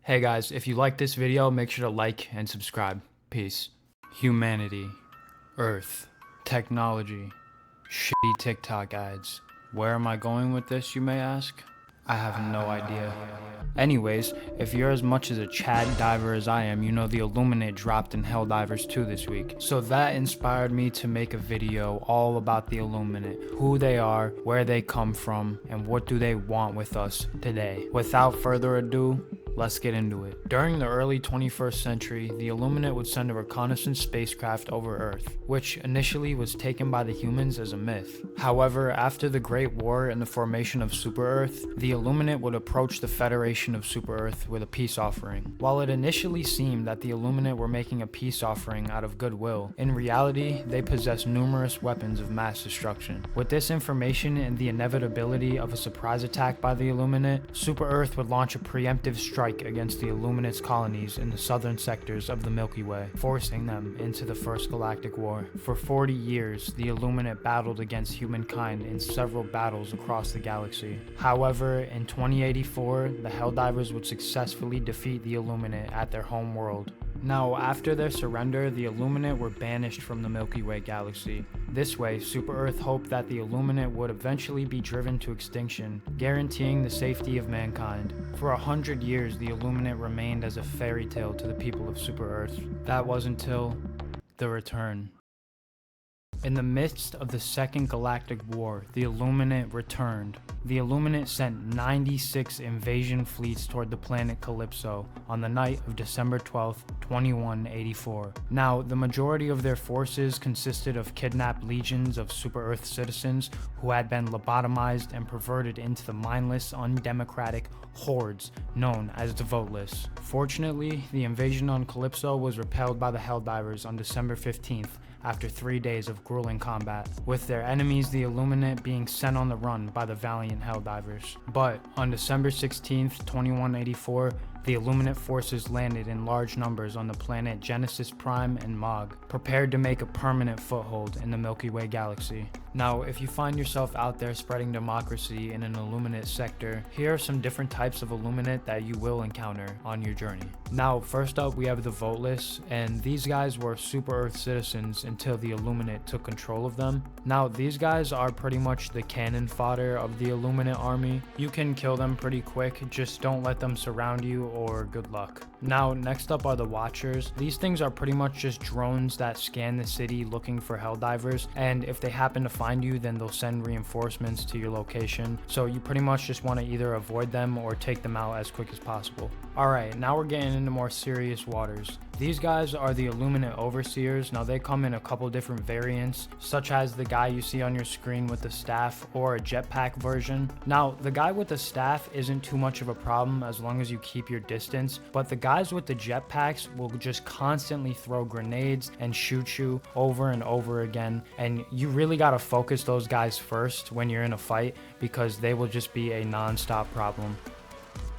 Hey guys, if you like this video, make sure to like and subscribe. Peace. Humanity, Earth, technology, shitty TikTok ads. Where am I going with this, you may ask? I have no idea. Anyways, if you're as much as a Chad diver as I am, you know the Illuminate dropped in Helldivers 2 this week. So that inspired me to make a video all about the Illuminate, who they are, where they come from, and what do they want with us today. Without further ado, let's get into it. During the early 21st century, the Illuminate would send a reconnaissance spacecraft over Earth, which initially was taken by the humans as a myth. However, after the Great War and the formation of Super Earth, the Illuminate would approach the Federation of Super Earth with a peace offering. While it initially seemed that the Illuminate were making a peace offering out of goodwill, in reality, they possessed numerous weapons of mass destruction. With this information and the inevitability of a surprise attack by the Illuminate, Super Earth would launch a preemptive strike against the Illuminate's colonies in the southern sectors of the Milky Way, forcing them into the First Galactic War. For 40 years, the Illuminate battled against humankind in several battles across the galaxy. However, in 2084, the Helldivers would successfully defeat the Illuminate at their home world. Now, after their surrender, the Illuminate were banished from the Milky Way galaxy. This way, Super Earth hoped that the Illuminate would eventually be driven to extinction, guaranteeing the safety of mankind. For 100 years, the Illuminate remained as a fairy tale to the people of Super Earth. That was until the return. In the midst of the Second Galactic War, the Illuminate returned. The Illuminate sent 96 invasion fleets toward the planet Calypso on the night of December 12, 2184. Now, the majority of their forces consisted of kidnapped legions of Super Earth citizens who had been lobotomized and perverted into the mindless, undemocratic hordes known as the Voteless. Fortunately, the invasion on Calypso was repelled by the Helldivers on December 15th, after 3 days of grueling combat, with their enemies the Illuminate being sent on the run by the valiant Helldivers. But on December 16th, 2184, the Illuminate forces landed in large numbers on the planet Genesis Prime and Mog, prepared to make a permanent foothold in the Milky Way galaxy. Now, if you find yourself out there spreading democracy in an Illuminate sector, here are some different types of Illuminate that you will encounter on your journey. Now, first up, we have the Voteless, and these guys were Super Earth citizens until the Illuminate took control of them. Now, these guys are pretty much the cannon fodder of the Illuminate army. You can kill them pretty quick, just don't let them surround you or good luck. Now, next up are the Watchers. These things are pretty much just drones that scan the city looking for Helldivers, and if they happen to find you, then they'll send reinforcements to your location. So you pretty much just want to either avoid them or take them out as quick as possible. Alright, now we're getting into more serious waters. These guys are the Illuminate Overseers. Now they come in a couple different variants, such as the guy you see on your screen with the staff or a jetpack version. Now the guy with the staff isn't too much of a problem as long as you keep your distance, but the guys with the jetpacks will just constantly throw grenades and shoot you over and over again, and you really gotta focus those guys first when you're in a fight because they will just be a non-stop problem.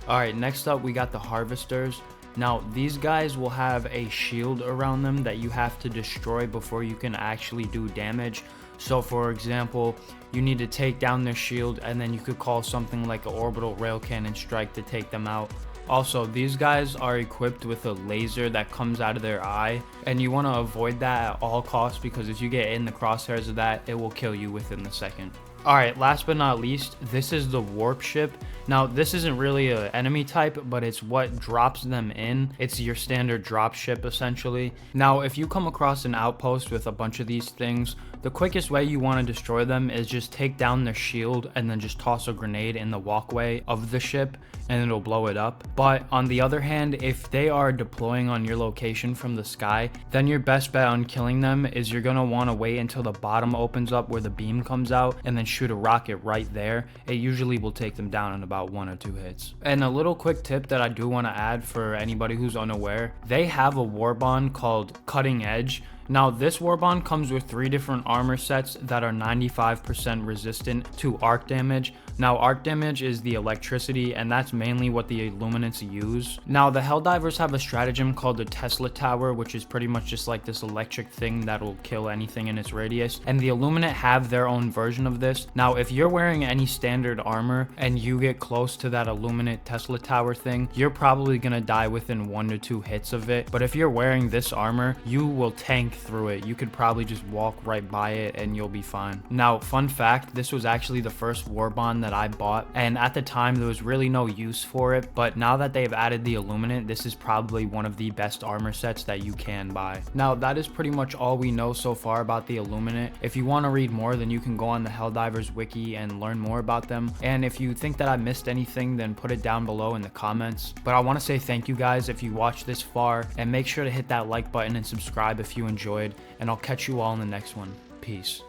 Alright, next up we got the Harvesters. Now, these guys will have a shield around them that you have to destroy before you can actually do damage. So, for example, you need to take down their shield and then you could call something like an orbital rail cannon strike to take them out. Also, these guys are equipped with a laser that comes out of their eye, and you want to avoid that at all costs because if you get in the crosshairs of that, it will kill you within the second. Alright, last but not least, this is the Warp Ship. Now, this isn't really an enemy type, but it's what drops them in. It's your standard drop ship, essentially. Now, if you come across an outpost with a bunch of these things, the quickest way you want to destroy them is just take down their shield and then just toss a grenade in the walkway of the ship and it'll blow it up. But on the other hand, if they are deploying on your location from the sky, then your best bet on killing them is you're going to want to wait until the bottom opens up where the beam comes out and then shoot a rocket right there. It usually will take them down in about 1 or 2 hits. And a little quick tip that I do want to add for anybody who's unaware, they have a Warbond called Cutting Edge. Now this Warbond comes with 3 different armor sets that are 95% resistant to arc damage. Now arc damage is the electricity, and that's mainly what the Illuminates use. Now the Helldivers have a stratagem called the Tesla Tower, which is pretty much just like this electric thing that will kill anything in its radius, and the Illuminate have their own version of this. Now if you're wearing any standard armor and you get close to that Illuminate Tesla Tower thing, you're probably gonna die within 1 to 2 hits of it. But if you're wearing this armor, you will tank through it. You could probably just walk right by it and you'll be fine. Now fun fact, this was actually the first Warbond that I bought, and at the time there was really no use for it, but now that they've added the Illuminate, this is probably one of the best armor sets that you can buy. Now that is pretty much all we know so far about the Illuminate. If you want to read more, then you can go on the Helldivers wiki and learn more about them, and if you think that I missed anything, then put it down below in the comments. But I want to say thank you guys if you watched this far, and make sure to hit that like button and subscribe if you enjoyed, and I'll catch you all in the next one. Peace.